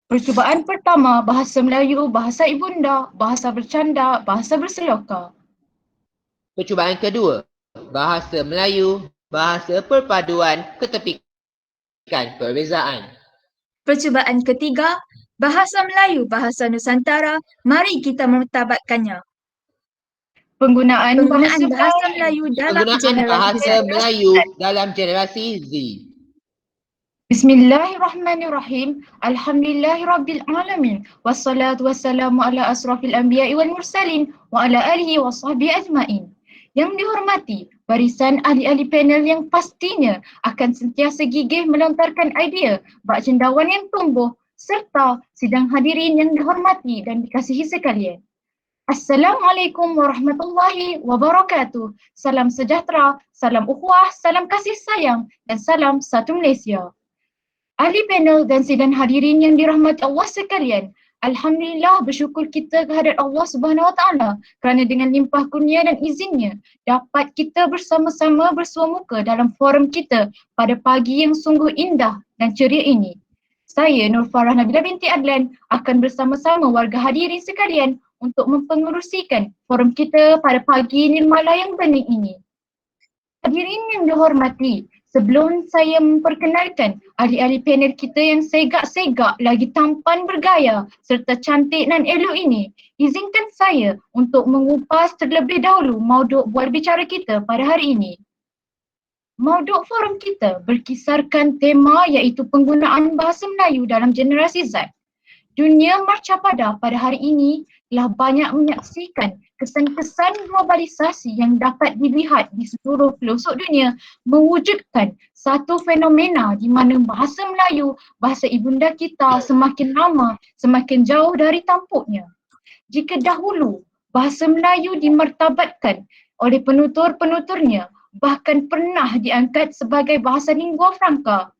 Percubaan pertama, bahasa Melayu, bahasa ibunda, bahasa bercanda, bahasa berseloka. Percubaan kedua, bahasa Melayu, bahasa perpaduan ketepikan perbezaan. Percubaan ketiga, bahasa Melayu, bahasa Nusantara, mari kita mertabatkannya. Penggunaan Penggunaan bahasa bahasa Melayu. Melayu dalam Penggunaan generasi bahasa Z. Melayu dalam generasi Z. Bismillahirrahmanirrahim. Alhamdulillahirrabbilalamin. Wassalatu wassalamu ala asrafil anbiya'i wal mursalin wa ala alihi wa sahbihi ajma'in. Yang dihormati, barisan ahli-ahli panel yang pastinya akan sentiasa gigih melontarkan idea bak cendawan yang tumbuh serta sidang hadirin yang dihormati dan dikasihi sekalian. Assalamualaikum warahmatullahi wabarakatuh. Salam sejahtera, salam ukhuwah, salam kasih sayang dan salam satu Malaysia. Ahli panel dan sidang hadirin yang dirahmati Allah sekalian, Alhamdulillah bersyukur kita kehadrat Allah Subhanahu Wa Taala kerana dengan limpah kurnia dan izinnya dapat kita bersama-sama bersua muka dalam forum kita pada pagi yang sungguh indah dan ceria ini. Saya Nur Farah Nabila binti Adlan akan bersama-sama warga hadirin sekalian untuk mempengerusikan forum kita pada pagi nirmala yang bening ini. Hadirin yang dihormati, sebelum saya memperkenalkan ahli-ahli panel kita yang segak-segak lagi tampan bergaya serta cantik dan elok ini, izinkan saya untuk mengupas terlebih dahulu mauduk bual bicara kita pada hari ini. Mauduk forum kita berkisarkan tema iaitu penggunaan bahasa Melayu dalam generasi Z. Dunia marcapada pada hari ini telah banyak menyaksikan kesan-kesan globalisasi yang dapat dilihat di seluruh pelosok dunia mewujudkan satu fenomena di mana bahasa Melayu, bahasa ibunda kita semakin lama semakin jauh dari tampuknya. Jika dahulu bahasa Melayu dimartabatkan oleh penutur-penuturnya, bahkan pernah diangkat sebagai bahasa lingua franca.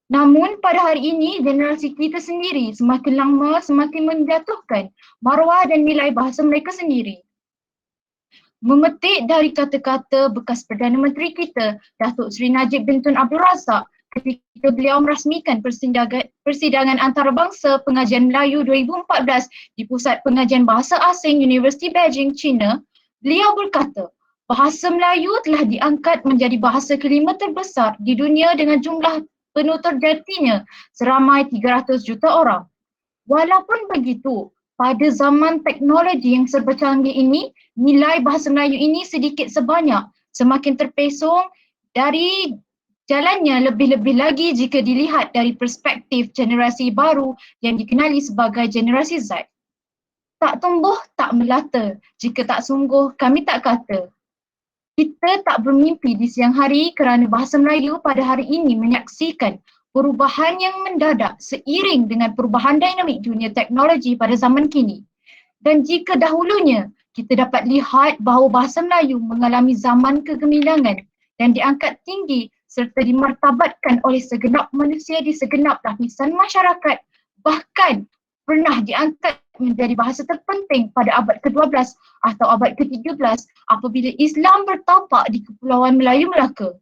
Namun pada hari ini generasi kita sendiri semakin lama semakin menjatuhkan maruah dan nilai bahasa mereka sendiri. Memetik dari kata-kata bekas Perdana Menteri kita, Datuk Seri Najib bin Tun Abdul Razak ketika beliau merasmikan persidangan antarabangsa pengajian Melayu 2014 di Pusat Pengajian Bahasa Asing Universiti Beijing, China, beliau berkata, bahasa Melayu telah diangkat menjadi bahasa kelima terbesar di dunia dengan jumlah penutur jatinya seramai 300 juta orang. Walaupun begitu, pada zaman teknologi yang serba canggih ini, nilai bahasa Melayu ini sedikit sebanyak semakin terpesong dari jalannya lebih-lebih lagi jika dilihat dari perspektif generasi baru yang dikenali sebagai generasi Z. Tak tumbuh, tak melata. Jika tak sungguh, kami tak kata. Kita tak bermimpi di siang hari kerana bahasa Melayu pada hari ini menyaksikan perubahan yang mendadak seiring dengan perubahan dinamik dunia teknologi pada zaman kini. Dan jika dahulunya kita dapat lihat bahawa bahasa Melayu mengalami zaman kegemilangan dan diangkat tinggi serta dimartabatkan oleh segenap manusia di segenap lapisan masyarakat, bahkan pernah diangkat menjadi bahasa terpenting pada abad ke-12 atau abad ke-13 apabila Islam bertapak di Kepulauan Melayu Melaka.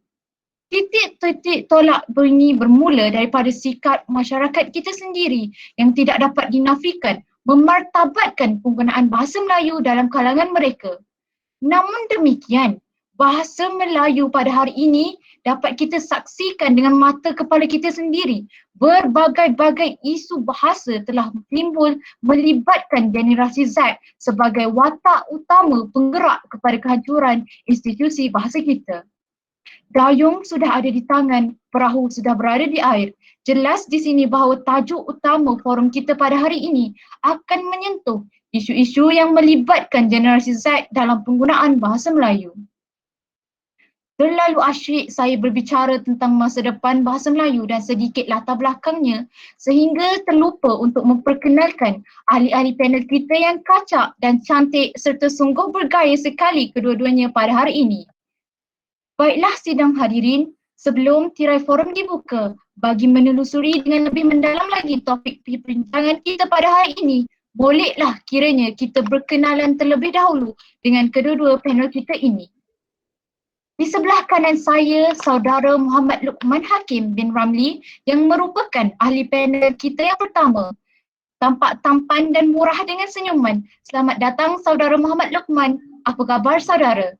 Titik-titik tolak ini bermula daripada sikap masyarakat kita sendiri yang tidak dapat dinafikan memartabatkan penggunaan bahasa Melayu dalam kalangan mereka. Namun demikian, bahasa Melayu pada hari ini dapat kita saksikan dengan mata kepala kita sendiri. Berbagai-bagai isu bahasa telah timbul melibatkan generasi Z sebagai watak utama penggerak kepada kehancuran institusi bahasa kita. Dayung sudah ada di tangan, perahu sudah berada di air. Jelas di sini bahawa tajuk utama forum kita pada hari ini akan menyentuh isu-isu yang melibatkan generasi Z dalam penggunaan bahasa Melayu. Terlalu asyik saya berbicara tentang masa depan bahasa Melayu dan sedikit latar belakangnya sehingga terlupa untuk memperkenalkan ahli-ahli panel kita yang kacak dan cantik serta sungguh bergaya sekali kedua-duanya pada hari ini. Baiklah sidang hadirin, sebelum tirai forum dibuka, bagi menelusuri dengan lebih mendalam lagi topik perbincangan kita pada hari ini, bolehlah kiranya kita berkenalan terlebih dahulu dengan kedua-dua panel kita ini. Di sebelah kanan saya, saudara Muhammad Luqman Hakim bin Ramli yang merupakan ahli panel kita yang pertama. tampak tampan dan murah dengan senyuman. Selamat datang saudara Muhammad Luqman. Apa khabar saudara?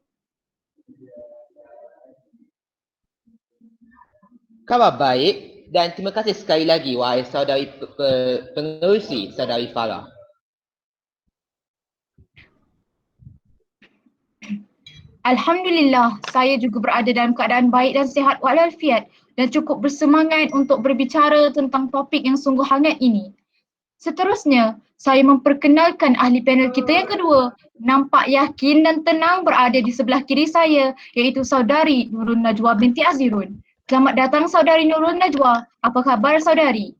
Khabar baik dan terima kasih sekali lagi wahai saudari pengerusi, saudari Farah. Alhamdulillah, saya juga berada dalam keadaan baik dan sihat walafiat dan cukup bersemangat untuk berbicara tentang topik yang sungguh hangat ini. Seterusnya, saya memperkenalkan ahli panel kita yang kedua. Nampak yakin dan tenang berada di sebelah kiri saya, iaitu saudari Nurul Najwa binti Azirun. Selamat datang saudari Nurul Najwa. Apa khabar saudari?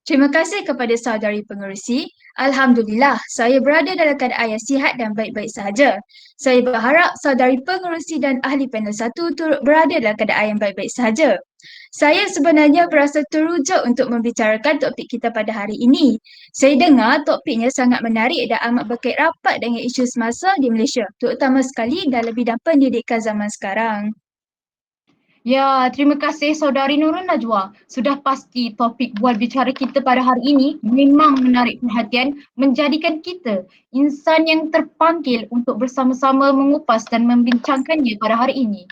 Terima kasih kepada saudari pengerusi. Alhamdulillah, saya berada dalam keadaan yang sihat dan baik-baik sahaja. Saya berharap saudari pengerusi dan ahli panel 1 turut berada dalam keadaan yang baik-baik sahaja. Saya sebenarnya berasa teruja untuk membicarakan topik kita pada hari ini. Saya dengar topiknya sangat menarik dan amat berkait rapat dengan isu semasa di Malaysia, terutama sekali dalam bidang pendidikan zaman sekarang. Ya, terima kasih saudari Nurul Najwa. Sudah pasti topik bual bicara kita pada hari ini memang menarik perhatian, menjadikan kita insan yang terpanggil untuk bersama-sama mengupas dan membincangkannya pada hari ini.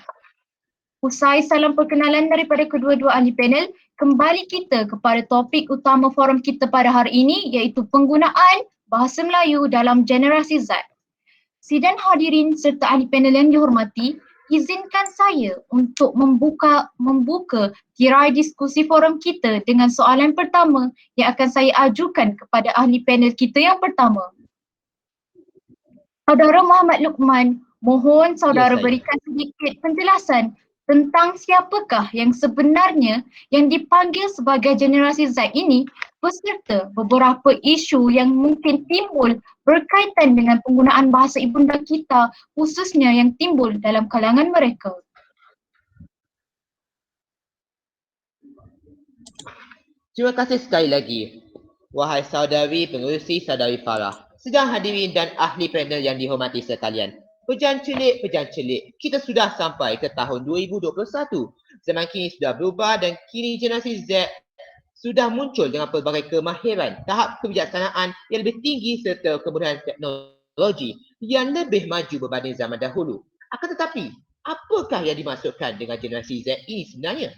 Usai salam perkenalan daripada kedua-dua ahli panel, kembali kita kepada topik utama forum kita pada hari ini, iaitu penggunaan bahasa Melayu dalam generasi Z. Sidang hadirin serta ahli panel yang dihormati, izinkan saya untuk membuka tirai diskusi forum kita dengan soalan pertama yang akan saya ajukan kepada ahli panel kita yang pertama. Saudara Muhammad Luqman, mohon saudara berikan sedikit penjelasan tentang siapakah yang sebenarnya yang dipanggil sebagai generasi Z ini beserta beberapa isu yang mungkin timbul berkaitan dengan penggunaan bahasa ibunda kita, khususnya yang timbul dalam kalangan mereka. Terima kasih sekali lagi wahai saudari pengerusi, saudari Farah, sedang hadirin dan ahli panel yang dihormati sekalian. Pejan celik, kita sudah sampai ke tahun 2021. Zaman kini sudah berubah dan kini generasi Z sudah muncul dengan pelbagai kemahiran, tahap kebijaksanaan yang lebih tinggi serta kemudahan teknologi yang lebih maju berbanding zaman dahulu. Akan tetapi, apakah yang dimaksudkan dengan generasi Z ini sebenarnya?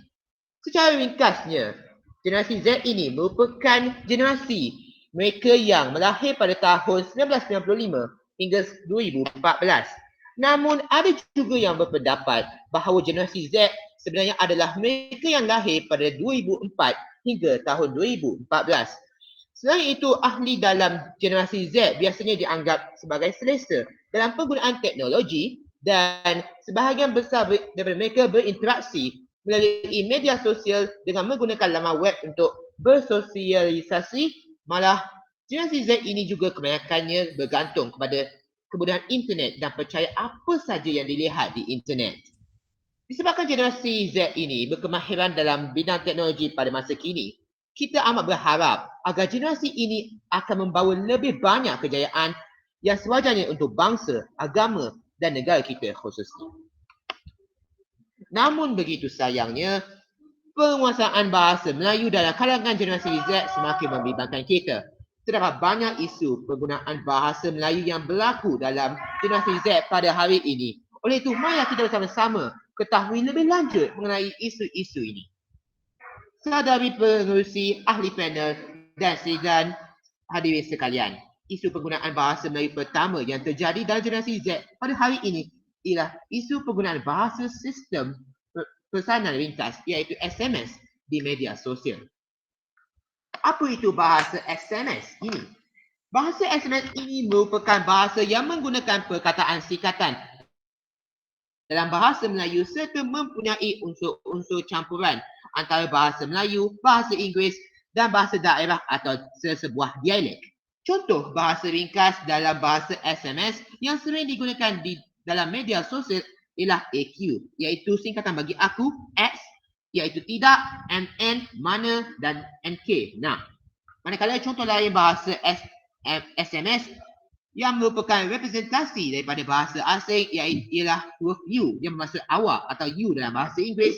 Secara ringkasnya, generasi Z ini merupakan generasi mereka yang melahir pada tahun 1995 hingga 2014. Namun ada juga yang berpendapat bahawa generasi Z sebenarnya adalah mereka yang lahir pada 2004 hingga tahun 2014. Selain itu, ahli dalam generasi Z biasanya dianggap sebagai selesa dalam penggunaan teknologi dan sebahagian besar daripada mereka berinteraksi melalui media sosial dengan menggunakan laman web untuk bersosialisasi. Malah generasi Z ini juga kebanyakannya bergantung kepada kemudahan internet dan percaya apa saja yang dilihat di internet. Disebabkan generasi Z ini berkemahiran dalam bidang teknologi pada masa kini, kita amat berharap agar generasi ini akan membawa lebih banyak kejayaan yang sewajarnya untuk bangsa, agama dan negara kita khususnya. Namun begitu sayangnya, penguasaan bahasa Melayu dalam kalangan generasi Z semakin membimbangkan kita. Terdapat banyak isu penggunaan bahasa Melayu yang berlaku dalam generasi Z pada hari ini. Oleh itu, mari kita bersama-sama ketahui lebih lanjut mengenai isu-isu ini. Saudari pengerusi, ahli panel dan sidang hadirin sekalian, isu penggunaan bahasa Melayu pertama yang terjadi dalam generasi Z pada hari ini ialah isu penggunaan bahasa sistem pesanan ringkas iaitu SMS di media sosial. Apa itu bahasa SMS ini? Bahasa SMS ini merupakan bahasa yang menggunakan perkataan singkatan dalam bahasa Melayu serta mempunyai unsur-unsur campuran antara bahasa Melayu, bahasa Inggeris dan bahasa daerah atau sesebuah dialek. Contoh bahasa ringkas dalam bahasa SMS yang sering digunakan di dalam media sosial ialah AQ, iaitu singkatan bagi aku, X, iaitu tidak, MN, mana dan NK. Nah, manakala contoh lain bahasa SMS yang merupakan representasi daripada bahasa asing ialah huruf U yang bermaksud awak atau you dalam bahasa Inggeris,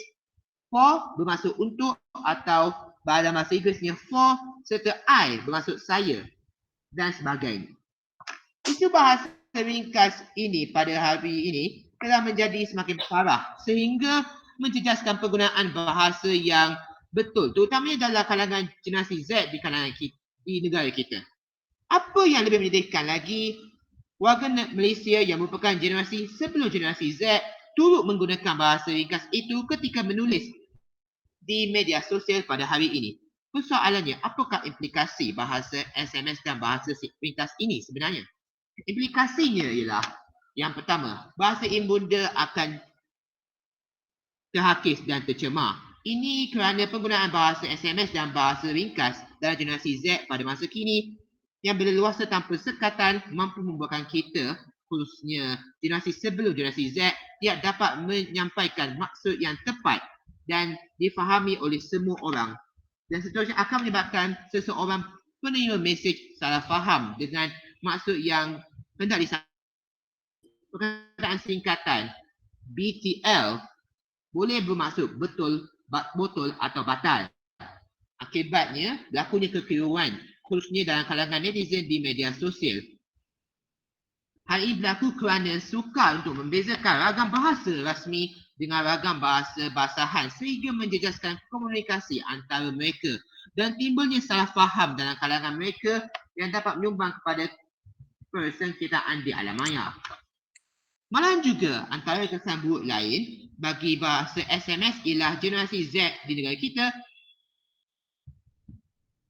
for bermaksud untuk atau dalam bahasa Inggerisnya for serta I bermaksud saya dan sebagainya. Isu bahasa ringkas ini pada hari ini telah menjadi semakin parah sehingga menjejaskan penggunaan bahasa yang betul, terutamanya dalam kalangan generasi Z di kalangan di negara kita. Apa yang lebih menyedihkan lagi, warga Malaysia yang merupakan generasi sebelum generasi Z turut menggunakan bahasa ringkas itu ketika menulis di media sosial pada hari ini. Persoalannya, apakah implikasi bahasa SMS dan bahasa ringkas ini sebenarnya? Implikasinya ialah, yang pertama, bahasa ibunda akan terhakis dan tercemar. Ini kerana penggunaan bahasa SMS dan bahasa ringkas dalam generasi Z pada masa kini yang berleluasa tanpa sekatan mampu membuatkan kita, khususnya generasi sebelum generasi Z, tidak dapat menyampaikan maksud yang tepat dan difahami oleh semua orang. Dan seterusnya akan menyebabkan seseorang penerima mesej salah faham dengan maksud yang hendak disampaikan. Perkataan singkatan BTL boleh bermaksud betul, botol atau batal. Akibatnya berlakunya kekeliruan, khususnya dalam kalangan netizen di media sosial. Hal ini berlaku kerana sukar untuk membezakan ragam bahasa rasmi dengan ragam bahasa basahan sehingga menjejaskan komunikasi antara mereka dan timbulnya salah faham dalam kalangan mereka yang dapat menyumbang kepada persengketaan di alam maya. Malahan juga antara kesan buruk lain bagi bahasa SMS ialah generasi Z di negara kita.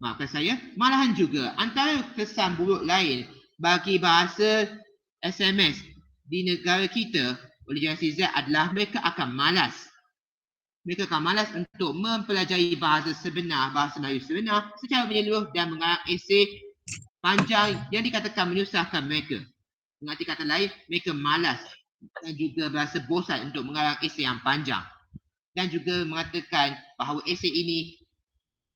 Maafkan saya, malahan juga antara kesan buruk lain bagi bahasa SMS di negara kita oleh generasi Z adalah mereka akan malas. Mereka akan malas untuk mempelajari bahasa sebenar, bahasa Melayu sebenar secara menyeluruh dan mengarang esei panjang yang dikatakan menyusahkan mereka. Dengan arti kata lain, mereka malas dan juga berasa bosan untuk mengarang esei yang panjang. Dan juga mengatakan bahawa esei ini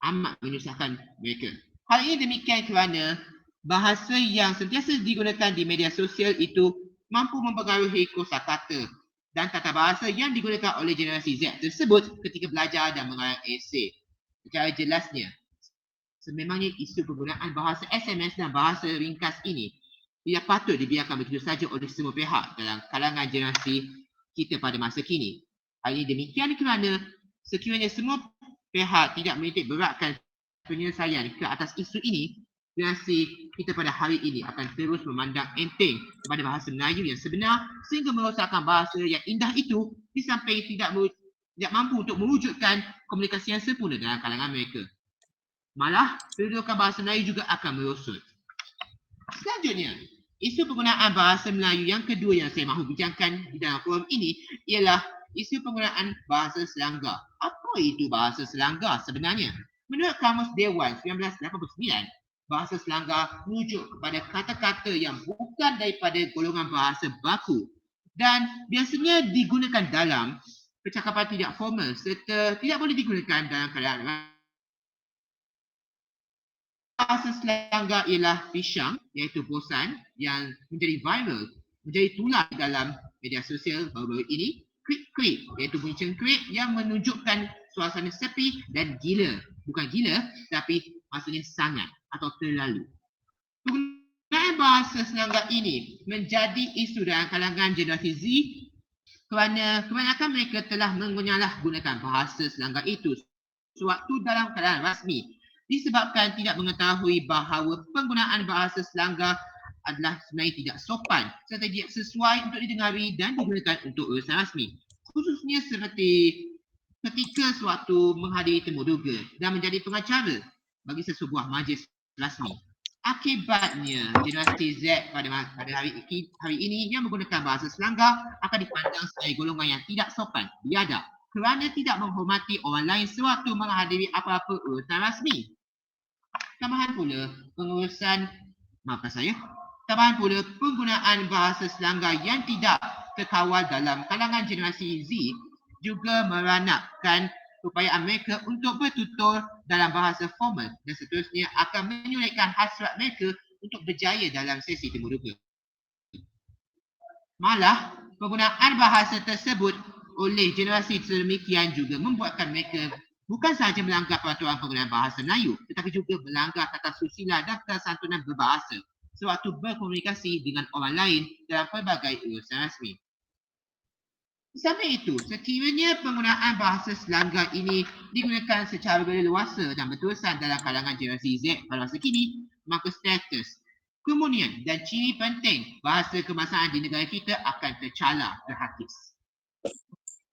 amat menyusahkan mereka. Hal ini demikian kerana bahasa yang sentiasa digunakan di media sosial itu mampu mempengaruhi kosakata dan tata bahasa yang digunakan oleh generasi Z tersebut ketika belajar dan mengarang esei. Secara jelasnya, sememangnya isu penggunaan bahasa SMS dan bahasa ringkas ini tidak patut dibiarkan begitu saja oleh semua pihak dalam kalangan generasi kita pada masa kini. Hal ini demikian kerana sekiranya semua pihak tidak menitik beratkan penyelesaian ke atas isu ini, generasi kita pada hari ini akan terus memandang enteng kepada bahasa Melayu yang sebenar sehingga merosakkan bahasa yang indah itu di samping tidak mampu untuk mewujudkan komunikasi yang sempurna dalam kalangan mereka. Malah, kedudukan bahasa Melayu juga akan merosot. Selanjutnya, isu penggunaan bahasa Melayu yang kedua yang saya mahu bincangkan di dalam forum ini ialah isu penggunaan bahasa Selangor. Apa itu bahasa Selangor sebenarnya? Menurut Kamus Dewan 1989, bahasa Selangor merujuk kepada kata-kata yang bukan daripada golongan bahasa baku dan biasanya digunakan dalam percakapan tidak formal serta tidak boleh digunakan dalam keadaan. Bahasa Selangor ialah pisang iaitu bosan yang menjadi viral, menjadi tular dalam media sosial baru-baru ini. Krik-krik iaitu bunyi cengkrik yang menunjukkan suasana sepi dan gila. Bukan gila tapi maksudnya sangat atau terlalu. Penggunaan bahasa Selangor ini menjadi isu dalam kalangan generasi Z kerana kebanyakan mereka telah menyalahgunakan bahasa Selangor itu sewaktu dalam keadaan rasmi disebabkan tidak mengetahui bahawa penggunaan bahasa Selangor adalah sebenarnya tidak sopan serta tidak sesuai untuk didengari dan digunakan untuk urusan rasmi. Khususnya seperti ketika sewaktu menghadiri temu duga dan menjadi pengacara bagi sesebuah majlis rasmi. Akibatnya, generasi Z pada hari ini yang menggunakan bahasa Selangor akan dipandang sebagai golongan yang tidak sopan, biadab kerana tidak menghormati orang lain sewaktu menghadiri apa-apa urusan rasmi. Tambahan pula penggunaan bahasa Selangor yang tidak terkawal dalam kalangan generasi Z juga meranapkan upayaan mereka untuk bertutur dalam bahasa formal dan seterusnya akan menyulitkan hasrat mereka untuk berjaya dalam sesi temu duga. Malah, penggunaan bahasa tersebut oleh generasi sedemikian juga membuatkan mereka bukan sahaja melanggar peraturan penggunaan bahasa Melayu, tetapi juga melanggar tata susila dan kesantunan berbahasa sewaktu berkomunikasi dengan orang lain dalam pelbagai urusan rasmi. Di samping itu, sekiranya penggunaan bahasa selanggar ini digunakan secara leluasa dan berterusan dalam kalangan generasi Z pada masa kini, maka status, kemunian dan ciri penting bahasa kebangsaan di negara kita akan tercalar terhakis.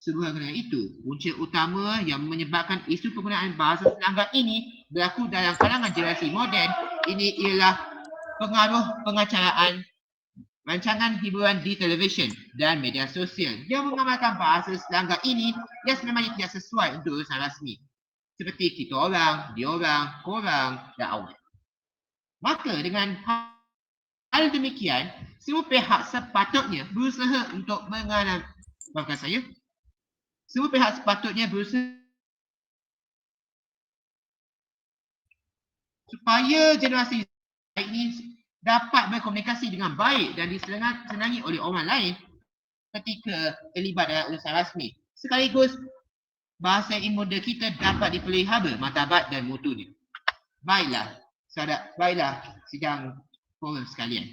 Sebuah kerana itu, punca utama yang menyebabkan isu penggunaan bahasa selanggar ini berlaku dalam kalangan generasi moden ini ialah pengaruh pengacaraan rancangan hiburan di televisyen dan media sosial yang mengamalkan bahasa selanggar ini yang sebenarnya tidak sesuai untuk urusan rasmi. Seperti kita orang, dia orang, korang dan awak. Maka dengan hal demikian, semua pihak sepatutnya berusaha untuk maafkan saya. Semua pihak sepatutnya berusaha supaya generasi ini dapat berkomunikasi dengan baik dan disenangi oleh orang lain ketika terlibat dalam urusan rasmi. Sekaligus bahasa imuda kita dapat dipelihara martabat dan mutunya. Baiklah sidang forum sekalian.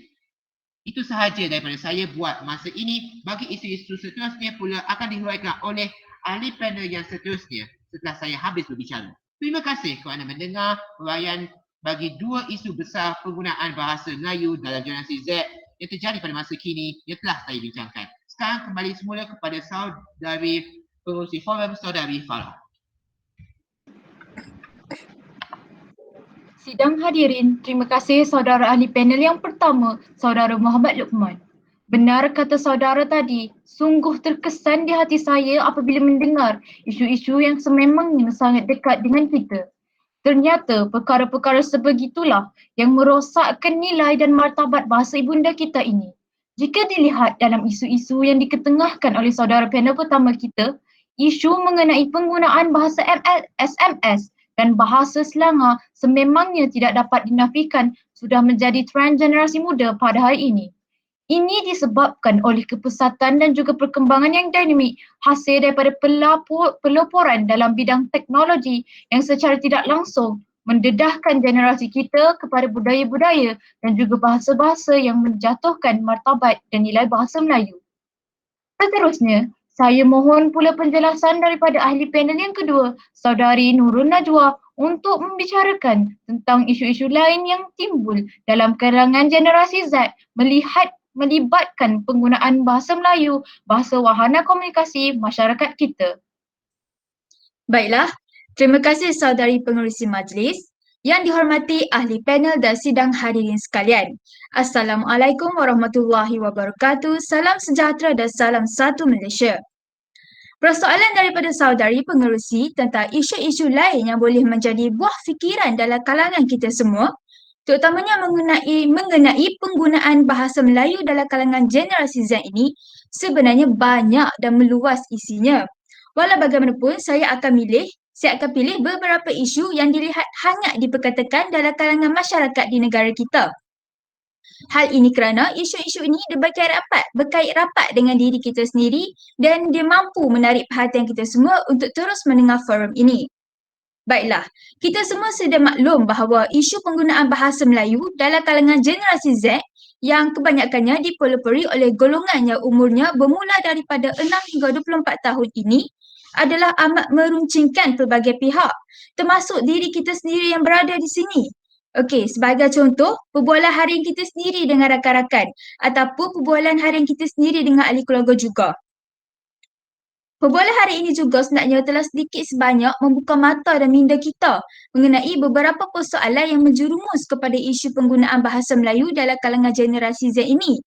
Itu sahaja daripada saya buat masa ini. Bagi isu-isu seterusnya pula akan dihuraikan oleh ahli panel yang seterusnya setelah saya habis berbicara. Terima kasih kerana mendengar huraian bagi dua isu besar penggunaan bahasa Melayu dalam generasi Z yang terjadi pada masa kini yang telah saya bincangkan. Sekarang kembali semula kepada saudari pengurusi forum, saudari Farah. Sidang hadirin, terima kasih saudara ahli panel yang pertama, saudara Muhammad Luqman. Benar kata saudara tadi, sungguh terkesan di hati saya apabila mendengar isu-isu yang sememangnya sangat dekat dengan kita. Ternyata perkara-perkara sebegitulah yang merosakkan nilai dan martabat bahasa ibunda kita ini. Jika dilihat dalam isu-isu yang diketengahkan oleh saudara panel pertama kita, isu mengenai penggunaan bahasa SMS dan bahasa selangor sememangnya tidak dapat dinafikan sudah menjadi trend generasi muda pada hari ini. Ini disebabkan oleh kepesatan dan juga perkembangan yang dinamik hasil daripada peloporan dalam bidang teknologi yang secara tidak langsung mendedahkan generasi kita kepada budaya-budaya dan juga bahasa-bahasa yang menjatuhkan martabat dan nilai bahasa Melayu. Seterusnya, saya mohon pula penjelasan daripada ahli panel yang kedua, saudari Nurul Najwa, untuk membicarakan tentang isu-isu lain yang timbul dalam kalangan generasi Z melibatkan penggunaan bahasa Melayu, bahasa wahana komunikasi masyarakat kita. Baiklah, terima kasih saudari pengerusi majlis. Yang dihormati ahli panel dan sidang hadirin sekalian. Assalamualaikum warahmatullahi wabarakatuh. Salam sejahtera dan salam satu Malaysia. Persoalan daripada saudari pengerusi tentang isu-isu lain yang boleh menjadi buah fikiran dalam kalangan kita semua, terutamanya mengenai penggunaan bahasa Melayu dalam kalangan generasi Z ini, sebenarnya banyak dan meluas isinya. Walau bagaimanapun, saya akan pilih beberapa isu yang dilihat hangat diperkatakan dalam kalangan masyarakat di negara kita. Hal ini kerana isu-isu ini berkait rapat dengan diri kita sendiri dan dia mampu menarik perhatian kita semua untuk terus mendengar forum ini. Baiklah, kita semua sedia maklum bahawa isu penggunaan bahasa Melayu dalam kalangan generasi Z yang kebanyakannya dipelopori oleh golongan yang umurnya bermula daripada 6 hingga 24 tahun ini adalah amat meruncingkan pelbagai pihak, termasuk diri kita sendiri yang berada di sini. Okey, sebagai contoh, perbualan harian kita sendiri dengan rakan-rakan ataupun perbualan harian kita sendiri dengan ahli keluarga juga. Perbualan hari ini juga sebenarnya telah sedikit sebanyak membuka mata dan minda kita mengenai beberapa persoalan yang menjerumus kepada isu penggunaan bahasa Melayu dalam kalangan generasi Z ini.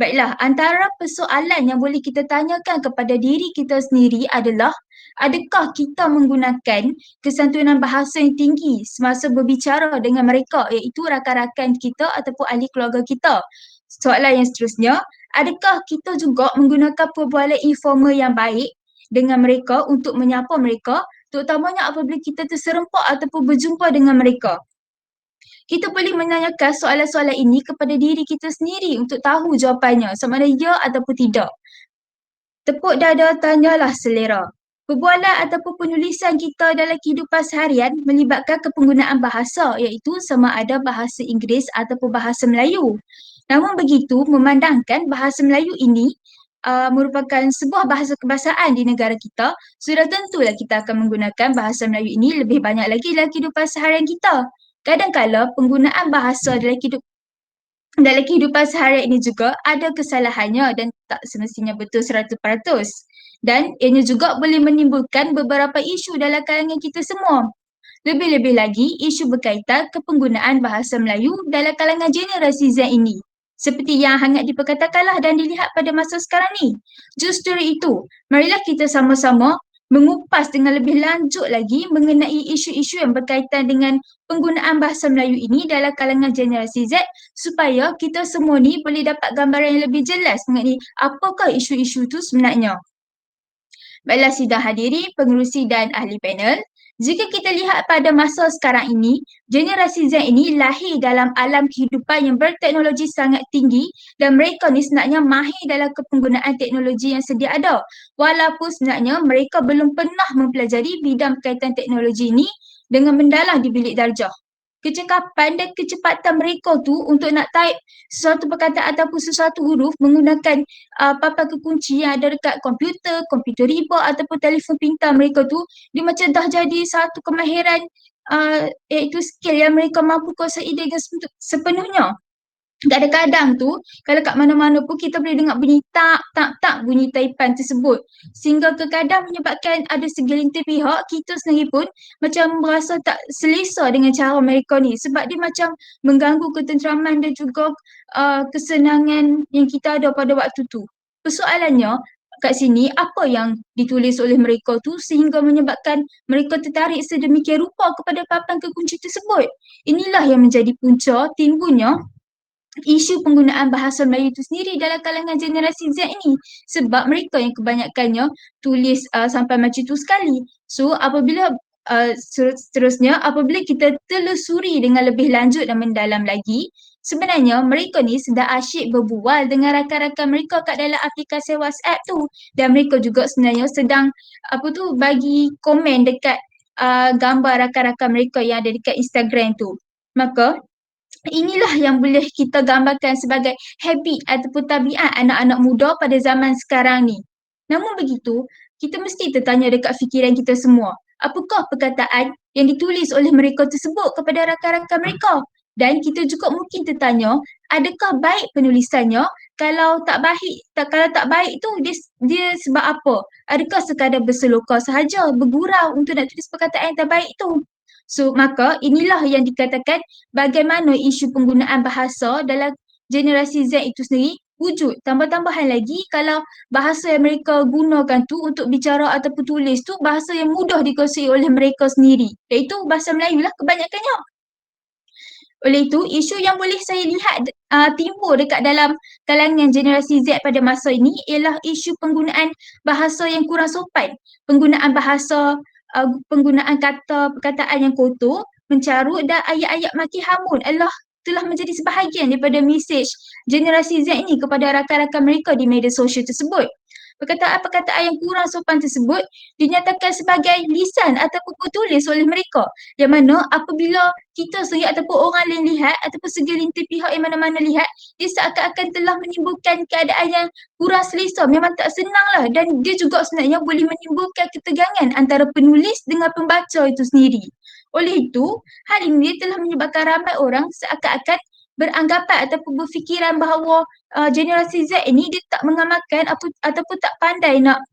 Baiklah, antara persoalan yang boleh kita tanyakan kepada diri kita sendiri adalah adakah kita menggunakan kesantunan bahasa yang tinggi semasa berbicara dengan mereka, iaitu rakan-rakan kita ataupun ahli keluarga kita? Soalan yang seterusnya, adakah kita juga menggunakan perbualan informal yang baik dengan mereka untuk menyapa mereka, terutamanya apabila kita terserempak ataupun berjumpa dengan mereka? Kita boleh menanyakan soalan-soalan ini kepada diri kita sendiri untuk tahu jawapannya, sama ada ya ataupun tidak. Tepuk dada, tanyalah selera. Perbualan ataupun penulisan kita dalam kehidupan seharian melibatkan kepenggunaan bahasa iaitu sama ada bahasa Inggeris ataupun bahasa Melayu. Namun begitu, memandangkan bahasa Melayu ini merupakan sebuah bahasa kebangsaan di negara kita, sudah tentulah kita akan menggunakan bahasa Melayu ini lebih banyak lagi dalam kehidupan seharian kita. Kadang-kala penggunaan bahasa dalam kehidupan seharian ini juga ada kesalahannya dan tak semestinya betul 100%. Dan ianya juga boleh menimbulkan beberapa isu dalam kalangan kita semua. Lebih-lebih lagi, isu berkaitan kepenggunaan bahasa Melayu dalam kalangan generasi Z ini. Seperti yang hangat diperkatakanlah dan dilihat pada masa sekarang ni. Justru itu, marilah kita sama-sama mengupas dengan lebih lanjut lagi mengenai isu-isu yang berkaitan dengan penggunaan bahasa Melayu ini dalam kalangan generasi Z supaya kita semua ni boleh dapat gambaran yang lebih jelas mengenai apakah isu-isu itu sebenarnya. Baiklah sidang hadiri, pengerusi dan ahli panel. Jika kita lihat pada masa sekarang ini, generasi Z ini lahir dalam alam kehidupan yang berteknologi sangat tinggi dan mereka ni sebenarnya mahir dalam kepenggunaan teknologi yang sedia ada. Walaupun sebenarnya mereka belum pernah mempelajari bidang berkaitan teknologi ini dengan mendalam di bilik darjah. Kecekapan dan kecepatan mereka tu untuk nak type sesuatu perkataan ataupun sesuatu huruf menggunakan papan kekunci yang ada dekat komputer riba ataupun telefon pintar mereka tu, dia macam dah jadi satu kemahiran iaitu skill yang mereka mampu kuasai dengan sepenuhnya. Kadang-kadang tu kalau kat mana-mana pun kita boleh dengar bunyi tak bunyi taipan tersebut sehingga terkadang menyebabkan ada segelintir pihak kita sendiri pun macam merasa tak selesa dengan cara mereka ni sebab dia macam mengganggu ketenteraman dan juga kesenangan yang kita ada pada waktu tu. Persoalannya kat sini apa yang ditulis oleh mereka tu sehingga menyebabkan mereka tertarik sedemikian rupa kepada papan kekunci tersebut. Inilah yang menjadi punca timbulnya isu penggunaan bahasa Melayu itu sendiri dalam kalangan generasi Z ini sebab mereka yang kebanyakannya tulis sampai macam itu sekali. So apabila seterusnya apabila kita telusuri dengan lebih lanjut dan mendalam lagi, sebenarnya mereka ni sedang asyik berbual dengan rakan-rakan mereka kat dalam aplikasi WhatsApp tu dan mereka juga sebenarnya sedang bagi komen dekat gambar rakan-rakan mereka yang ada dekat Instagram tu. Maka inilah yang boleh kita gambarkan sebagai habit ataupun tabiat anak-anak muda pada zaman sekarang ni. Namun begitu, kita mesti tertanya dekat fikiran kita semua, apakah perkataan yang ditulis oleh mereka tersebut kepada rakan-rakan mereka? Dan kita juga mungkin tertanya, adakah baik penulisannya? Kalau tak baik tu dia sebab apa? Adakah sekadar berselokar sahaja, bergurau untuk nak tulis perkataan yang tak baik tu? So, maka inilah yang dikatakan bagaimana isu penggunaan bahasa dalam generasi Z itu sendiri wujud. Tambah-tambahan lagi kalau bahasa yang mereka gunakan tu untuk bicara ataupun tulis tu bahasa yang mudah dikuasai oleh mereka sendiri. Iaitu bahasa Melayu lah kebanyakannya. Oleh itu, isu yang boleh saya lihat timbul dekat dalam kalangan generasi Z pada masa ini ialah isu penggunaan bahasa yang kurang sopan. Penggunaan bahasa penggunaan kata perkataan yang kotor, mencarut dan ayat-ayat maki hamun telah menjadi sebahagian daripada mesej generasi Z ini kepada rakan-rakan mereka di media sosial tersebut. Perkataan-perkataan yang kurang sopan tersebut dinyatakan sebagai lisan ataupun tertulis oleh mereka yang mana apabila kita sendiri ataupun orang lain lihat ataupun segelintir pihak yang mana-mana lihat, dia seakan-akan telah menimbulkan keadaan yang kurang selesa, memang tak senang lah dan dia juga sebenarnya boleh menimbulkan ketegangan antara penulis dengan pembaca itu sendiri. Oleh itu, hal ini telah menyebabkan ramai orang seakan-akan beranggapan ataupun berfikiran bahawa generasi Z ini dia tak mengamalkan ataupun tak pandai nak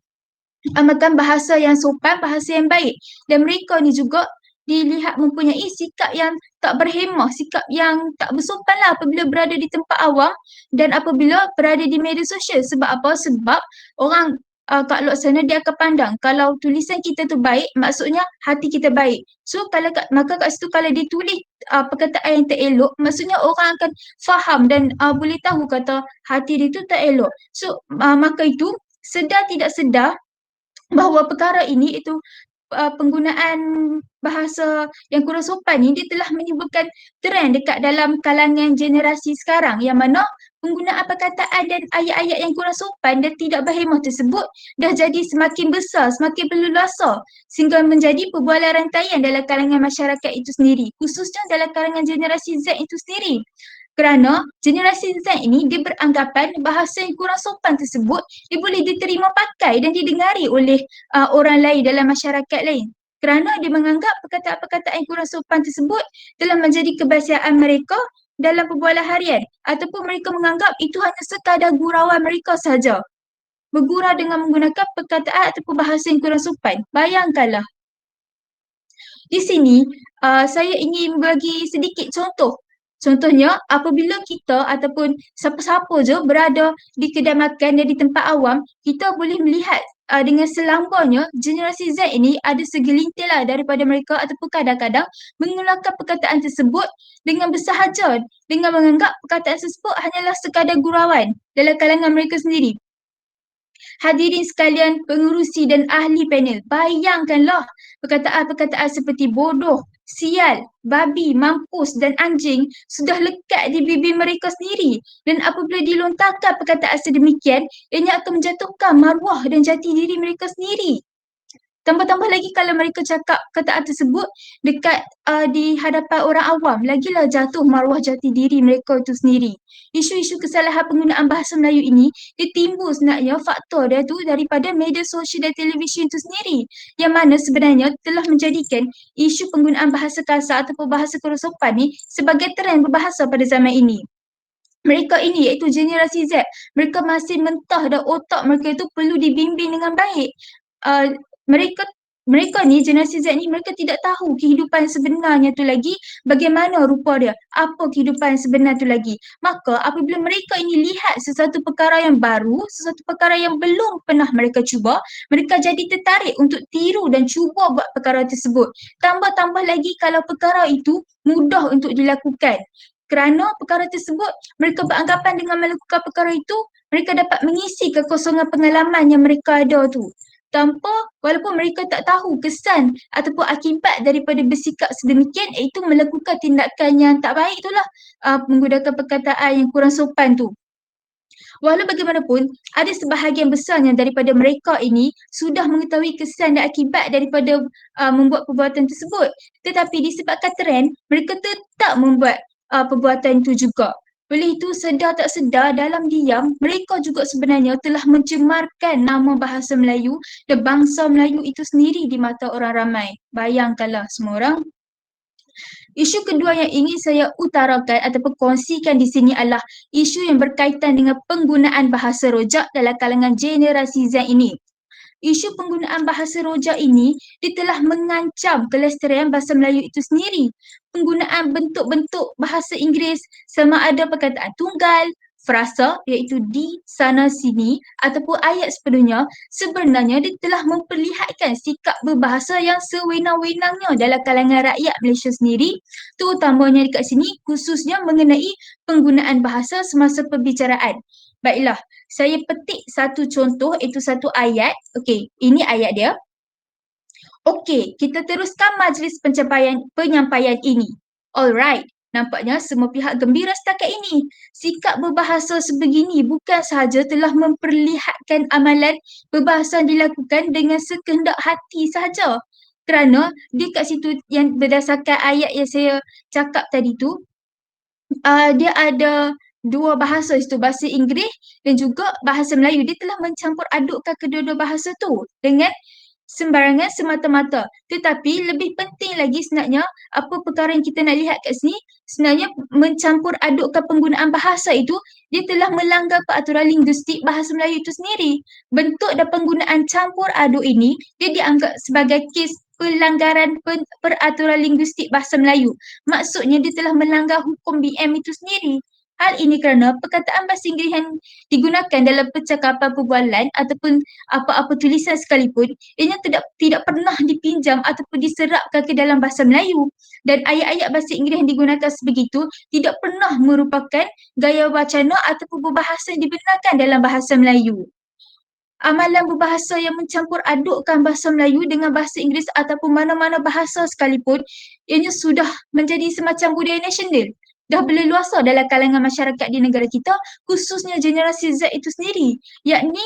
amalkan bahasa yang sopan, bahasa yang baik dan mereka ni juga dilihat mempunyai sikap yang tak berhemah, sikap yang tak bersopan lah apabila berada di tempat awam dan apabila berada di media sosial. Sebab apa? Sebab orang kat luar sana dia akan pandang kalau tulisan kita tu baik, maksudnya hati kita baik. So maka kat situ kalau dia tulis perkataan yang tak elok, maksudnya orang akan faham dan boleh tahu kata hati dia tu tak elok. So maka itu sedar tidak sedar bahawa perkara ini itu penggunaan bahasa yang kurang sopan ni dia telah menimbulkan trend dekat dalam kalangan generasi sekarang yang mana penggunaan perkataan dan ayat-ayat yang kurang sopan dan tidak berhemah tersebut dah jadi semakin besar, semakin berleluasa sehingga menjadi perbualan rantaian dalam kalangan masyarakat itu sendiri, khususnya dalam kalangan generasi Z itu sendiri. Kerana generasi Z ini dia beranggapan bahasa yang kurang sopan tersebut dia boleh diterima pakai dan didengari oleh orang lain dalam masyarakat lain. Kerana dia menganggap perkataan-perkataan yang kurang sopan tersebut telah menjadi kebiasaan mereka dalam perbualan harian ataupun mereka menganggap itu hanya sekadar gurauan mereka sahaja. Bergurau dengan menggunakan perkataan ataupun bahasa yang kurang sopan. Bayangkanlah. Di sini, saya ingin bagi sedikit contoh. Contohnya, apabila kita ataupun siapa-siapa je berada di kedai makan dan di tempat awam, kita boleh melihat dengan selamanya generasi Z ini ada segelintir lah daripada mereka ataupun kadang-kadang mengeluarkan perkataan tersebut dengan bersahaja, dengan menganggap perkataan tersebut hanyalah sekadar gurauan dalam kalangan mereka sendiri. Hadirin sekalian, pengerusi dan ahli panel, bayangkanlah perkataan-perkataan seperti bodoh, sial, babi, mampus dan anjing sudah lekat di bibir mereka sendiri dan apabila dilontarkan perkataan sedemikian, ianya akan menjatuhkan maruah dan jati diri mereka sendiri. Tambah-tambah lagi kalau mereka cakap perkataan tersebut dekat di hadapan orang awam, lagilah jatuh maruah jati diri mereka itu sendiri. Isu-isu kesalahan penggunaan bahasa Melayu ini timbul sebenarnya faktor dia tu daripada media sosial dan televisyen itu sendiri yang mana sebenarnya telah menjadikan isu penggunaan bahasa kasar ataupun bahasa kurang sopan ni sebagai trend berbahasa pada zaman ini. Mereka ini iaitu generasi Z, mereka masih mentah dan otak mereka itu perlu dibimbing dengan baik. Mereka ni generasi Z ni mereka tidak tahu kehidupan sebenarnya tu lagi bagaimana rupa dia, apa kehidupan sebenar tu lagi. Maka apabila mereka ini lihat sesuatu perkara yang baru, sesuatu perkara yang belum pernah mereka cuba, mereka jadi tertarik untuk tiru dan cuba buat perkara tersebut. Tambah-tambah lagi kalau perkara itu mudah untuk dilakukan. Kerana perkara tersebut, mereka beranggapan dengan melakukan perkara itu, mereka dapat mengisi kekosongan pengalaman yang mereka ada tu. Walaupun mereka tak tahu kesan ataupun akibat daripada bersikap sedemikian iaitu melakukan tindakan yang tak baik itulah menggunakan perkataan yang kurang sopan tu. Walau bagaimanapun, ada sebahagian besarnya daripada mereka ini sudah mengetahui kesan dan akibat daripada membuat perbuatan tersebut. Tetapi disebabkan trend, mereka tetap membuat perbuatan itu juga. Oleh itu, sedar tak sedar dalam diam, mereka juga sebenarnya telah mencemarkan nama bahasa Melayu dan bangsa Melayu itu sendiri di mata orang ramai. Bayangkanlah semua orang. Isu kedua yang ingin saya utarakan ataupun kongsikan di sini adalah isu yang berkaitan dengan penggunaan bahasa rojak dalam kalangan generasi Z ini. Isu penggunaan bahasa rojak ini dia telah mengancam kelestarian bahasa Melayu itu sendiri. Penggunaan bentuk-bentuk bahasa Inggeris sama ada perkataan tunggal, frasa iaitu di, sana, sini ataupun ayat sepenuhnya sebenarnya dia telah memperlihatkan sikap berbahasa yang sewenang-wenangnya dalam kalangan rakyat Malaysia sendiri, terutamanya dekat sini khususnya mengenai penggunaan bahasa semasa perbicaraan. Baiklah, saya petik satu contoh iaitu satu ayat. Okey, ini ayat dia. Okey, kita teruskan majlis penyampaian ini. Alright, nampaknya semua pihak gembira setakat ini. Sikap berbahasa sebegini bukan sahaja telah memperlihatkan amalan berbahasa dilakukan dengan sekehendak hati sahaja. Kerana dia kat situ yang berdasarkan ayat yang saya cakap tadi tu, dia ada dua bahasa itu, bahasa Inggeris dan juga bahasa Melayu. Dia telah mencampur adukkan kedua-dua bahasa tu dengan sembarangan semata-mata. Tetapi lebih penting lagi sebenarnya apa perkara yang kita nak lihat kat sini, sebenarnya mencampur adukkan penggunaan bahasa itu, dia telah melanggar peraturan linguistik bahasa Melayu itu sendiri. Bentuk dan penggunaan campur aduk ini, dia dianggap sebagai kes pelanggaran peraturan linguistik bahasa Melayu. Maksudnya dia telah melanggar hukum BM itu sendiri. Hal ini kerana perkataan bahasa Inggeris yang digunakan dalam percakapan perbualan ataupun apa-apa tulisan sekalipun, ianya tidak pernah dipinjam ataupun diserapkan ke dalam bahasa Melayu. Dan ayat-ayat bahasa Inggeris yang digunakan sebegitu tidak pernah merupakan gaya wacana ataupun berbahasa yang dibenarkan dalam bahasa Melayu. Amalan berbahasa yang mencampur adukkan bahasa Melayu dengan bahasa Inggeris ataupun mana-mana bahasa sekalipun, ianya sudah menjadi semacam budaya nasional. dah berleluasa dalam kalangan masyarakat di negara kita, khususnya generasi Z itu sendiri, yakni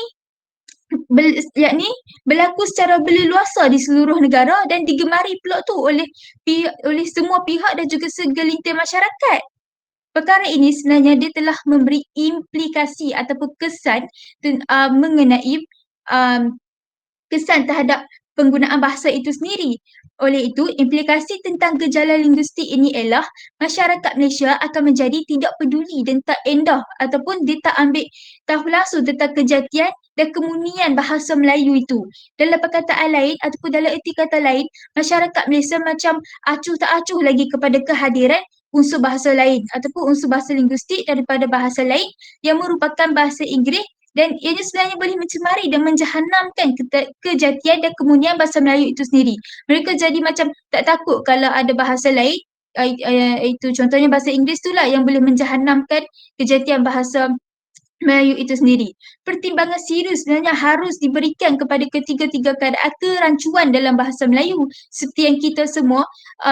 berlaku secara berleluasa di seluruh negara dan digemari pula tu oleh semua pihak dan juga segelintir masyarakat. Perkara ini sebenarnya dia telah memberi implikasi ataupun kesan mengenai kesan terhadap penggunaan bahasa itu sendiri. Oleh itu, implikasi tentang gejala linguistik ini ialah masyarakat Malaysia akan menjadi tidak peduli dan tak endah ataupun dia tak ambil tahu langsung tentang kejatian dan kemunian bahasa Melayu itu. Dalam perkataan lain ataupun dalam erti kata lain, masyarakat Malaysia macam acuh tak acuh lagi kepada kehadiran unsur bahasa lain ataupun unsur bahasa linguistik daripada bahasa lain yang merupakan bahasa Inggeris, dan ianya sebenarnya boleh mencemari dan menjahanamkan kejatian dan kemunian bahasa Melayu itu sendiri. Mereka jadi macam tak takut kalau ada bahasa lain, itu contohnya bahasa Inggeris tu lah yang boleh menjahanamkan kejatian bahasa Melayu itu sendiri. Pertimbangan serius sebenarnya harus diberikan kepada ketiga-tiga keadaan kerancuan dalam bahasa Melayu seperti yang kita semua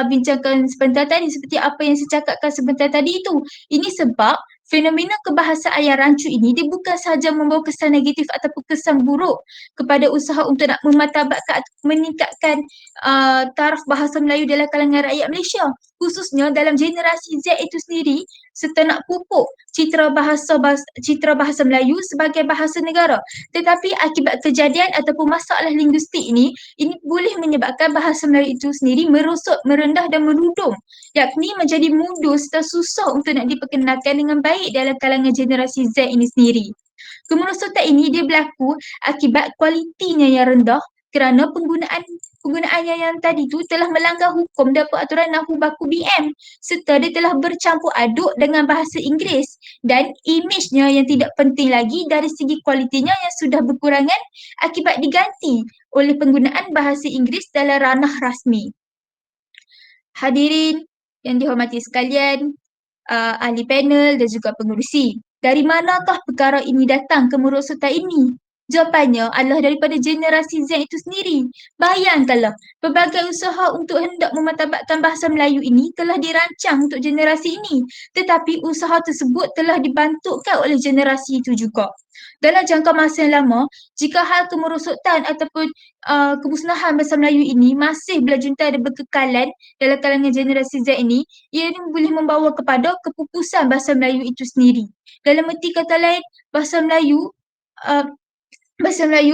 bincangkan sebentar tadi, seperti apa yang saya cakapkan sebentar tadi itu. Ini sebab fenomena kebahasaan yang rancu ini dia bukan sahaja membawa kesan negatif ataupun kesan buruk kepada usaha untuk nak memartabatkan atau meningkatkan taraf bahasa Melayu dalam kalangan rakyat Malaysia, khususnya dalam generasi Z itu sendiri, serta nak pupuk citra bahasa Melayu sebagai bahasa negara. Tetapi akibat kejadian ataupun masalah linguistik ini boleh menyebabkan bahasa Melayu itu sendiri merosot, merendah dan merudum, yakni menjadi mundur serta susah untuk nak diperkenalkan dengan baik dalam kalangan generasi Z ini sendiri. Kemerosotan ini dia berlaku akibat kualitinya yang rendah kerana penggunaannya yang tadi tu telah melanggar hukum dan peraturan Nahu Baku BM, serta dia telah bercampur aduk dengan bahasa Inggeris dan imejnya yang tidak penting lagi dari segi kualitinya yang sudah berkurangan akibat diganti oleh penggunaan bahasa Inggeris dalam ranah rasmi. Hadirin yang dihormati sekalian, ahli panel dan juga pengerusi, dari manakah perkara ini datang, kemerosotan ini? Jawapannya adalah daripada generasi Z itu sendiri. Bayangkanlah, pelbagai usaha untuk hendak memartabatkan bahasa Melayu ini telah dirancang untuk generasi ini, tetapi usaha tersebut telah dibantukan oleh generasi itu juga. Dalam jangka masa yang lama, jika hal kemerosotan ataupun kemusnahan bahasa Melayu ini masih berlanjutan dan berkekalan dalam kalangan generasi Z ini, ia boleh membawa kepada kepupusan bahasa Melayu itu sendiri. Dalam erti kata lain, bahasa Melayu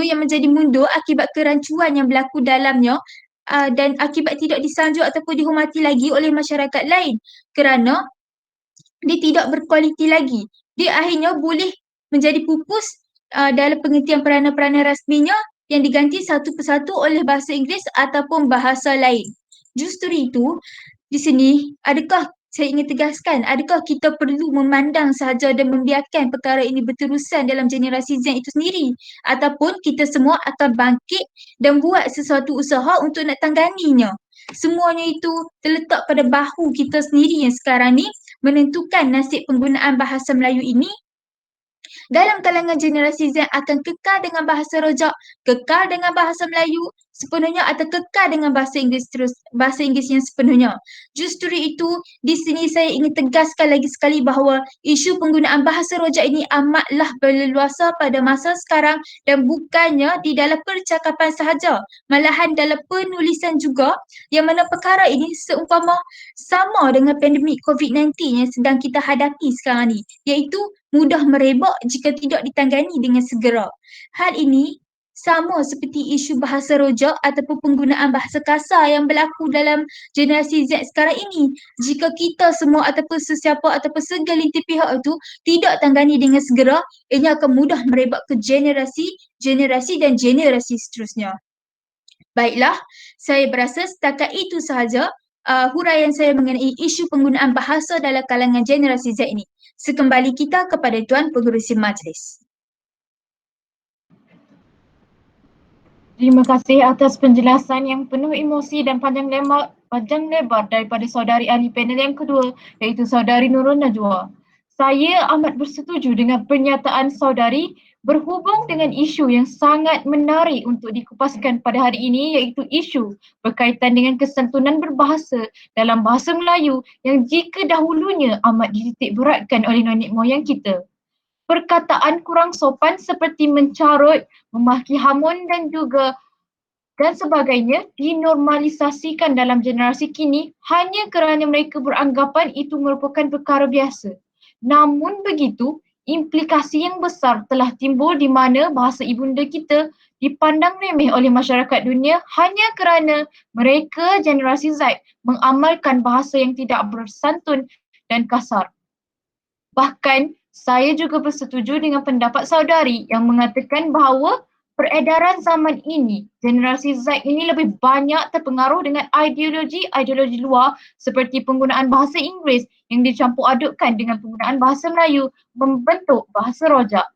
yang menjadi mundur akibat kerancuan yang berlaku dalamnya dan akibat tidak disanjung ataupun dihormati lagi oleh masyarakat lain kerana dia tidak berkualiti lagi. Dia akhirnya boleh menjadi pupus dalam pengertian peranan-peranan rasminya yang diganti satu persatu oleh bahasa Inggeris ataupun bahasa lain. Justru itu, di sini adakah saya ingin tegaskan, adakah kita perlu memandang sahaja dan membiarkan perkara ini berterusan dalam generasi Z itu sendiri? Ataupun kita semua akan bangkit dan buat sesuatu usaha untuk nak tangganinya? Semuanya itu terletak pada bahu kita sendiri yang sekarang ni menentukan nasib penggunaan bahasa Melayu ini. Dalam kalangan generasi Z akan kekal dengan bahasa rojak, kekal dengan bahasa Melayu sepenuhnya atau kekal dengan bahasa Inggeris yang sepenuhnya. Justru itu, di sini saya ingin tegaskan lagi sekali bahawa isu penggunaan bahasa rojak ini amatlah berleluasa pada masa sekarang dan bukannya di dalam percakapan sahaja, malahan dalam penulisan juga, yang mana perkara ini seumpama sama dengan pandemik COVID-19 yang sedang kita hadapi sekarang ni, iaitu mudah merebak jika tidak ditangani dengan segera. Hal ini sama seperti isu bahasa rojak ataupun penggunaan bahasa kasar yang berlaku dalam generasi Z sekarang ini. Jika kita semua ataupun sesiapa ataupun segelintir pihak itu tidak tangani dengan segera, ia akan mudah merebak ke generasi dan generasi seterusnya. Baiklah, saya berasa setakat itu sahaja huraian saya mengenai isu penggunaan bahasa dalam kalangan generasi Z ini. Sekembali kita kepada Tuan Pengerusi Majlis. Terima kasih atas penjelasan yang penuh emosi dan panjang lebar daripada saudari ahli panel yang kedua, iaitu saudari Nurul Najwa. Saya amat bersetuju dengan pernyataan saudari Berhubung dengan isu yang sangat menarik untuk dikupaskan pada hari ini, iaitu isu berkaitan dengan kesantunan berbahasa dalam bahasa Melayu yang jika dahulunya amat dititik beratkan oleh nenek moyang kita. Perkataan kurang sopan seperti mencarut, memaki hamun dan sebagainya dinormalisasikan dalam generasi kini hanya kerana mereka beranggapan itu merupakan perkara biasa. Namun begitu, implikasi yang besar telah timbul di mana bahasa ibunda kita dipandang remeh oleh masyarakat dunia hanya kerana mereka generasi Z mengamalkan bahasa yang tidak bersantun dan kasar. Bahkan, saya juga bersetuju dengan pendapat saudari yang mengatakan bahawa peredaran zaman ini, generasi Z ini lebih banyak terpengaruh dengan ideologi-ideologi luar seperti penggunaan bahasa Inggeris yang dicampur adukkan dengan penggunaan bahasa Melayu membentuk bahasa rojak.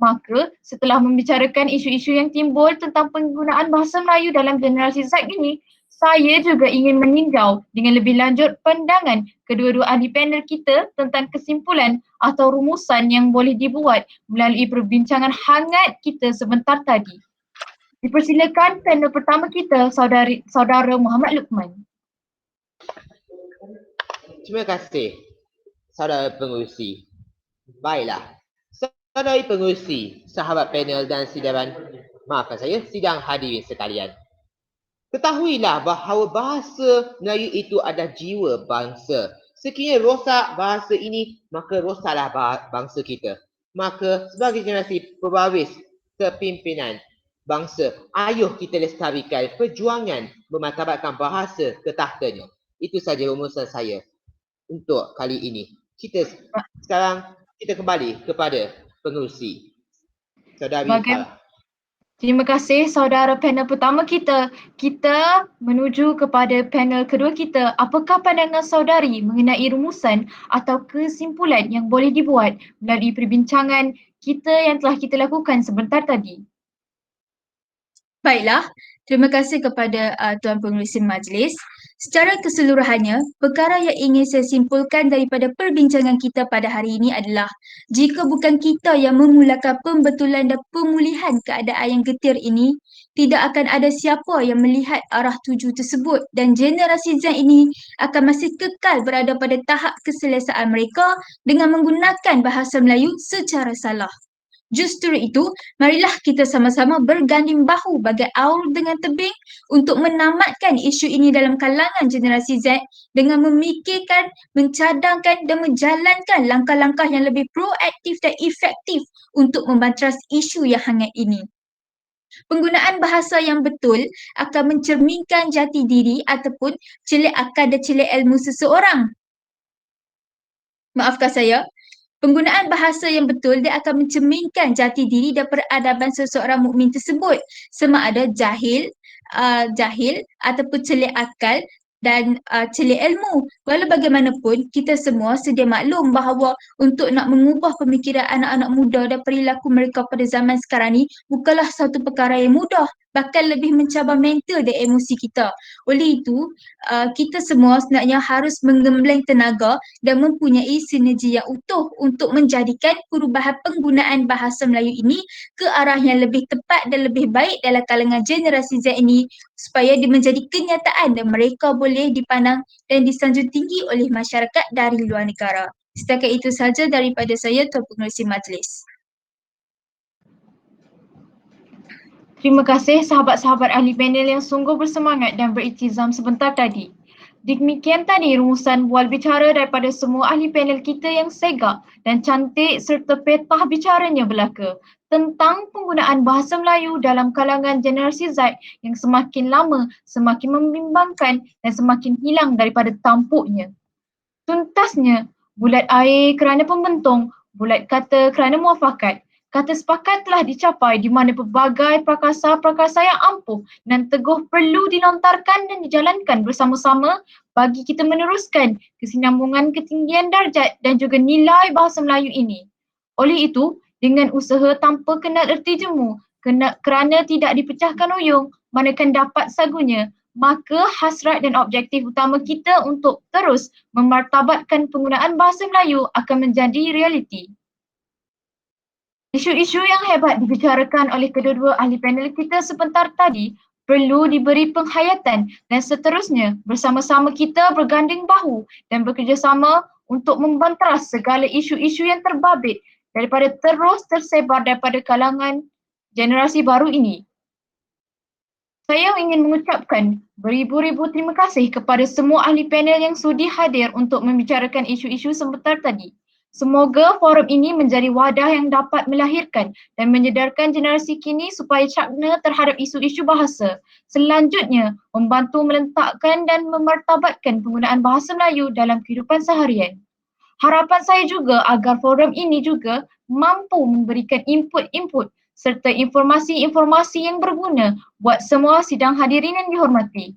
Maka setelah membicarakan isu-isu yang timbul tentang penggunaan bahasa Melayu dalam generasi Z ini, saya juga ingin meninjau dengan lebih lanjut pandangan kedua-dua ahli panel kita tentang kesimpulan atau rumusan yang boleh dibuat melalui perbincangan hangat kita sebentar tadi. Dipersilakan panel pertama kita, Saudara Muhammad Luqman. Terima kasih, saudara pengurusi. Baiklah, saudari pengurusi, sahabat panel dan sidang hadirin sekalian. Ketahuilah bahawa bahasa Melayu itu adalah jiwa bangsa. Sekiranya rosak bahasa ini, maka rosaklah bangsa kita. Maka sebagai generasi pewaris kepimpinan bangsa, ayuh kita lestarikan perjuangan memartabatkan bahasa ke tahtanya. Itu saja rumusan saya untuk kali ini. Sekarang kita kembali kepada pengerusi. Saudari Farah. Terima kasih saudara panel pertama kita. Kita menuju kepada panel kedua kita. Apakah pandangan saudari mengenai rumusan atau kesimpulan yang boleh dibuat melalui perbincangan kita yang telah kita lakukan sebentar tadi? Baiklah, terima kasih kepada Tuan Pengerusi Majlis. Secara keseluruhannya, perkara yang ingin saya simpulkan daripada perbincangan kita pada hari ini adalah jika bukan kita yang memulakan pembetulan dan pemulihan keadaan yang getir ini, tidak akan ada siapa yang melihat arah tuju tersebut dan generasi Z ini akan masih kekal berada pada tahap keselesaan mereka dengan menggunakan bahasa Melayu secara salah. Justru itu, marilah kita sama-sama berganding bahu bagai aur dengan tebing untuk menamatkan isu ini dalam kalangan generasi Z dengan memikirkan, mencadangkan dan menjalankan langkah-langkah yang lebih proaktif dan efektif untuk membantras isu yang hangat ini. Penggunaan bahasa yang betul akan mencerminkan jati diri ataupun celik akal dan celik ilmu seseorang. Maafkan saya, penggunaan bahasa yang betul dia akan mencerminkan jati diri dan peradaban seseorang mukmin tersebut, sama ada jahil ataupun celik akal dan celik ilmu. Walau bagaimanapun, kita semua sedia maklum bahawa untuk nak mengubah pemikiran anak-anak muda dan perilaku mereka pada zaman sekarang ni bukanlah satu perkara yang mudah, bahkan lebih mencabar mental dan emosi kita. Oleh itu, kita semua sebenarnya harus menggembleng tenaga dan mempunyai sinergi yang utuh untuk menjadikan perubahan penggunaan bahasa Melayu ini ke arah yang lebih tepat dan lebih baik dalam kalangan generasi Z ini supaya dia menjadi kenyataan dan mereka boleh dipandang dan disanjung tinggi oleh masyarakat dari luar negara. Setakat itu sahaja daripada saya, Tuan Pengerusi Majlis. Terima kasih sahabat-sahabat ahli panel yang sungguh bersemangat dan beriltizam sebentar tadi. Demikian tadi rumusan bual bicara daripada semua ahli panel kita yang segak dan cantik serta petah bicaranya belaka tentang penggunaan bahasa Melayu dalam kalangan generasi Z yang semakin lama semakin membimbangkan dan semakin hilang daripada tampuknya. Tuntasnya, bulat air kerana pembentung, bulat kata kerana muafakat. Kata sepakat telah dicapai di mana pelbagai prakasa-prakasa yang ampuh dan teguh perlu dilontarkan dan dijalankan bersama-sama bagi kita meneruskan kesinambungan ketinggian darjat dan juga nilai bahasa Melayu ini. Oleh itu, dengan usaha tanpa kenal erti jemu, kerana tidak dipecahkan uyung, manakan dapat sagunya, maka hasrat dan objektif utama kita untuk terus memartabatkan penggunaan bahasa Melayu akan menjadi realiti. Isu-isu yang hebat dibicarakan oleh kedua-dua ahli panel kita sebentar tadi perlu diberi penghayatan dan seterusnya bersama-sama kita berganding bahu dan bekerjasama untuk membantras segala isu-isu yang terbabit daripada terus tersebar daripada kalangan generasi baru ini. Saya ingin mengucapkan beribu-ribu terima kasih kepada semua ahli panel yang sudi hadir untuk membicarakan isu-isu sebentar tadi. Semoga forum ini menjadi wadah yang dapat melahirkan dan menyedarkan generasi kini supaya cakna terhadap isu-isu bahasa. Selanjutnya, membantu meletakkan dan memartabatkan penggunaan bahasa Melayu dalam kehidupan seharian. Harapan saya juga agar forum ini juga mampu memberikan input-input serta informasi-informasi yang berguna buat semua sidang hadirin yang dihormati.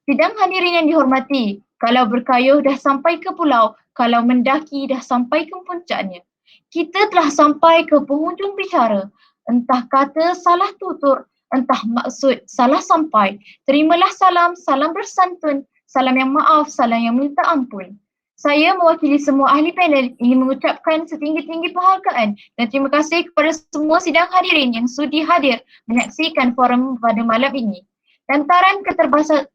Sidang hadirin yang dihormati, kalau berkayuh dah sampai ke pulau, kalau mendaki dah sampai ke puncaknya. Kita telah sampai ke penghujung bicara. Entah kata salah tutur, entah maksud salah sampai. Terimalah salam, salam bersantun, salam yang maaf, salam yang minta ampun. Saya mewakili semua ahli panel ingin mengucapkan setinggi-tinggi penghargaan dan terima kasih kepada semua sidang hadirin yang sudi hadir menyaksikan forum pada malam ini. Lantaran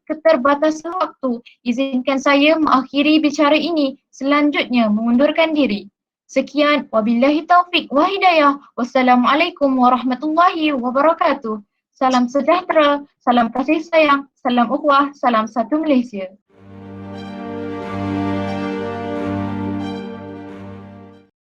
keterbatasan waktu, izinkan saya mengakhiri bicara ini, selanjutnya mengundurkan diri. Sekian, wabillahi taufiq wa hidayah. Wassalamualaikum warahmatullahi wabarakatuh. Salam sejahtera, salam kasih sayang, salam ukhuwah, salam satu Malaysia.